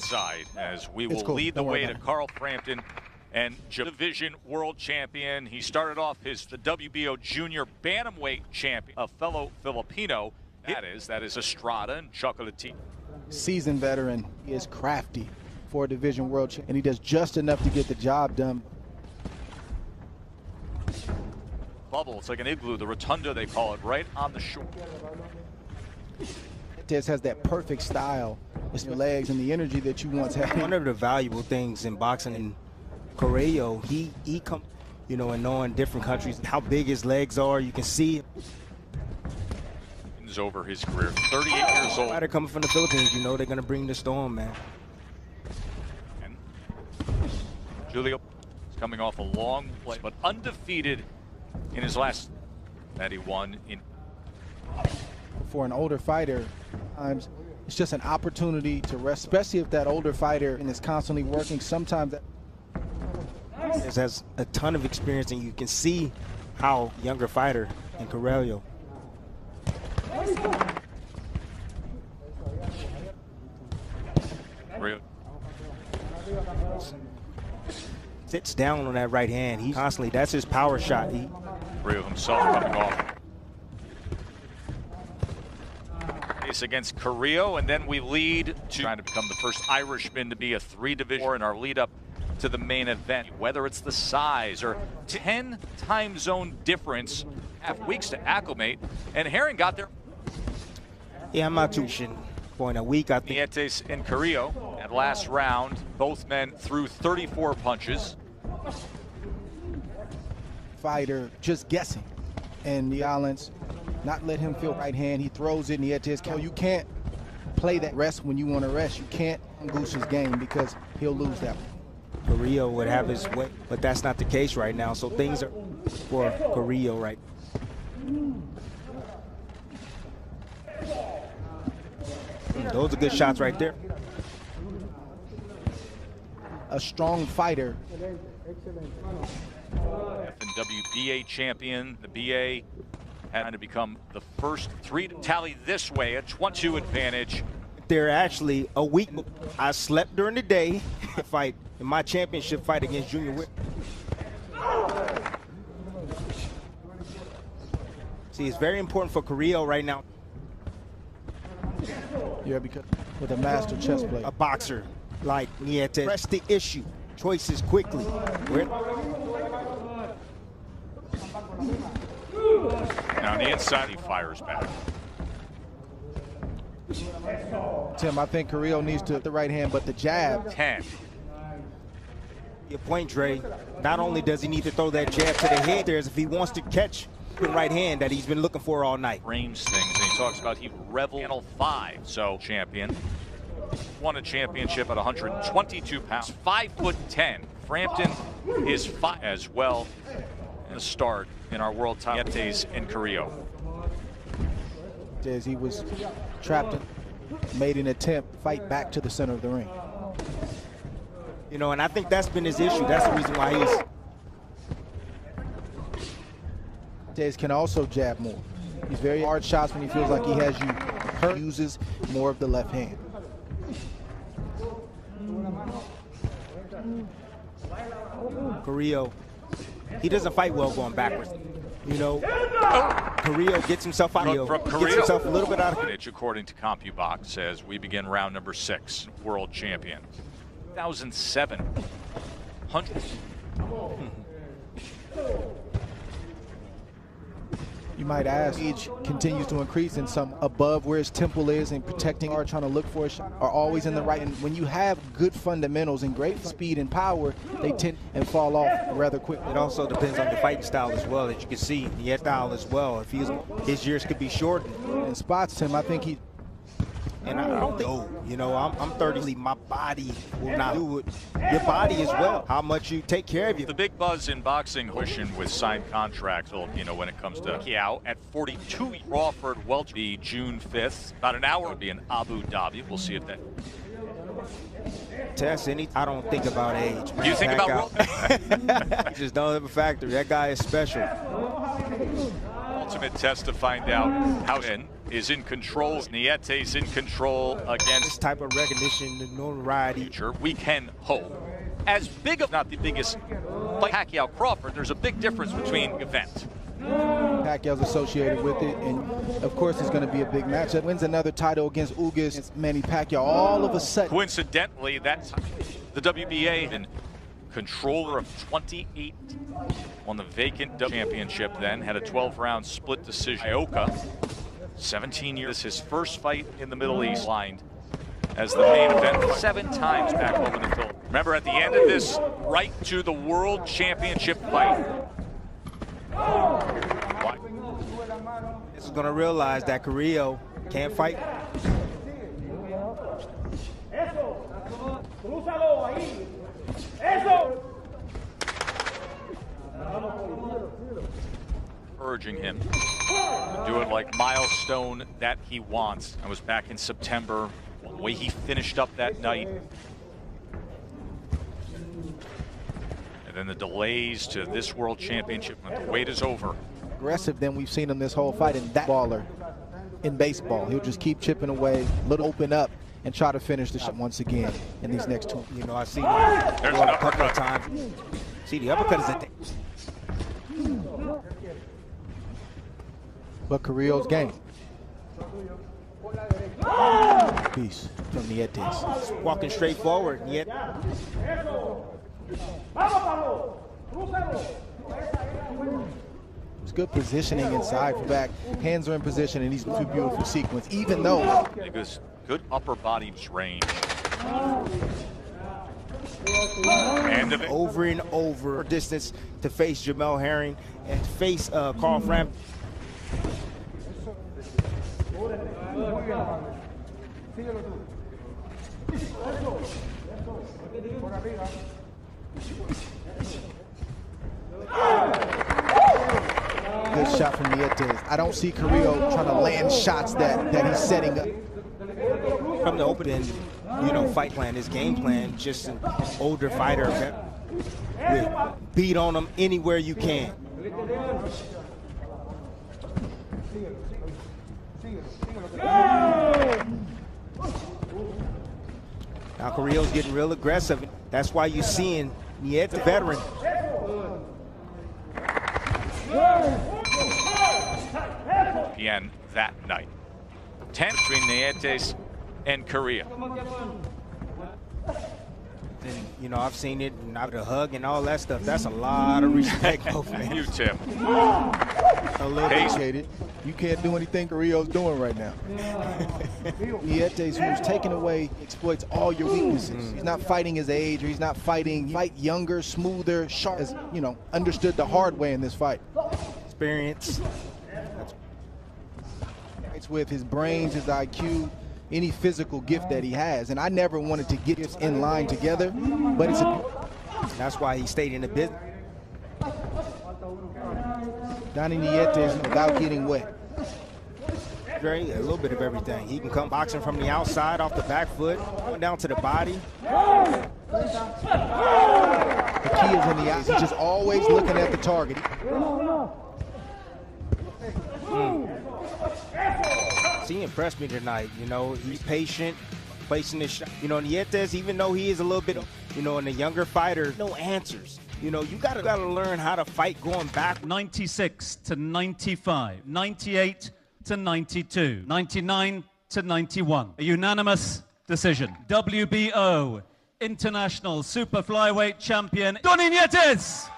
side as we will lead the way to Carl Frampton and Division World Champion. He started off as the WBO Junior Bantamweight Champion, a fellow Filipino. That is Estrada and Chocolatine. Seasoned veteran. He is crafty for a Division World Champion, and he does just enough to get the job done. Bubble, it's like an igloo, the rotunda they call it, right on the shore. Nietes has that perfect style. It's the legs and the energy that you once had. One of the valuable things in boxing, in Carillo, he comes, you know, and knowing different countries, how big his legs are, you can see. Over his career, 38 years old. Fighter coming from the Philippines, you know they're going to bring the storm, man. And Julio is coming off a long play, but undefeated in his last that he won in. For an older fighter, it's just an opportunity to rest, especially if that older fighter is constantly working. Sometimes that has a ton of experience, and you can see how younger fighter in Carillo. Sits down on that right hand. He constantly, that's his power shot. Rio himself coming off. It's against Carillo, and then we lead to trying to become the first Irishman to be a 3-division in our lead up to the main event. Whether it's the size or 10 time zone difference, half weeks to acclimate, and Herring got there. Yeah, I'm not too sure. For a week, I think. Nietes and Carillo at last round. Both men threw 34 punches. Fighter just guessing, and the islands not let him feel right hand. He throws it, Nietes. You can't play that rest when you want to rest. You can't goose his game because he'll lose that one. Carillo would have his way, but that's not the case right now. So things are for Carillo right. Those are good shots right there. A strong fighter. FNWBA champion. The BA had to become the first 3 to tally this way, a 22 advantage. They're actually a week. I slept during the day. Fight in my championship fight against Junior Whip. See, it's very important for Carillo right now. Yeah, because with a master chess player. A boxer like Nietes. Press the issue. Choices quickly. Now on the inside, he fires back. Tim, I think Carillo needs to the right hand, but the jab. 10. Your point, Dre. Not only does he need to throw that jab to the head, there's if he wants to catch the right hand that he's been looking for all night. Range things, and he talks about he revel Channel 5. So champion won a championship at 122 pounds, 5'10". Frampton is 5 as well. And a start in our world title. Nietes and Carillo. As he was trapped, made an attempt to fight back to the center of the ring. You know, and I think that's been his issue. That's the reason why he's. Nietes can also jab more. He's very hard shots when he feels like he has you hurt. Uses more of the left hand. Carillo, he doesn't fight well going backwards. You know, Carillo gets himself out of gets himself a little bit out of it. According to CompuBox, as we begin round number 6, world champion. 2007. 100. You might ask, age continues to increase, and some above where his temple is and protecting are trying to look for a shot are always in the right. And when you have good fundamentals and great speed and power, they tend and fall off rather quickly. It also depends on the fighting style as well, as you can see. The style as well. If his years could be shortened. In spots, Tim, I think he. And I don't think, you know, I'm 30. My body will not do it. Your body as well. How much you take care of you. The big buzz in boxing, wishing with signed contracts, you know, when it comes to Pacquiao at 42. Crawford Welch be June 5th. About an hour would be in Abu Dhabi. We'll see if that. Test any. I don't think about age. You think about I just don't have a factor. That guy is special. Ultimate test to find out how in. is in control. Nietes in control against This type of recognition, the notoriety. we can hope. As big of, not the biggest, like Pacquiao Crawford, there's a big difference between event. Pacquiao's associated with it, and of course it's going to be a big match. That wins another title against Ugas, Manny Pacquiao. All of a sudden, coincidentally, that's the WBA and controller of 28 on the vacant championship. Then had a 12-round split decision. Ioka, 17 years, his first fight in the Middle East, lined as the main event 7 times back home in the Philippines. Remember, at the end of this, right to the World Championship fight. This is going to realize that Carillo can't fight. Urging him to do it like milestone that he wants. I was back in September, the way he finished up that night. And then the delays to this World Championship when the wait is over. Aggressive than we've seen him this whole fight, and that baller in baseball. He'll just keep chipping away, little open up, and try to finish the shot once again in these next 2. You know, I see There's an a couple of uppercut. times. See, the uppercut is a But Carillo's game. Peace from Nietes. walking straight forward. Yet It's good positioning inside for back. Hands are in position, and he's a beautiful sequence, even though It goes good upper body range. End of it. over and over distance to face Jamel Herring and face Carl Fram. good shot from Nietes. I don't see Carillo trying to land shots that he's setting up. From the open, you know, fight plan, his game plan, just an older fighter with beat on him anywhere you can. Now Carillo's getting real aggressive. That's why you're seeing Nietes, the veteran. Again that night. 10 between Nietes and Carillo. And, you know, I've seen it, and I've the hug and all that stuff. That's a lot of respect, man. You, Tim. Appreciated. You can't do anything Carillo's doing right now. Nietes, who's taken away, exploits all your weaknesses. He's not fighting his age, or he's not fighting. Fight younger, smoother, sharp. As you know, understood the hard way in this fight. Experience. It's with his brains, his IQ, any physical gift that he has. And I never wanted to get this in line together, but it's That's why he stayed in the business. Donnie Nietes without getting wet. A little bit of everything. He can come boxing from the outside, off the back foot, going down to the body. The key is in the eyes. He's just always looking at the target. He impressed me tonight. You know, he's patient, placing his shot. You know, Nietes, even though he is a little bit, you know, and a younger fighter, no answers. You know, you gotta learn how to fight going back. 96 to 95, 98 to 92, 99 to 91. A unanimous decision. WBO International Super Flyweight Champion Donnie Nietes.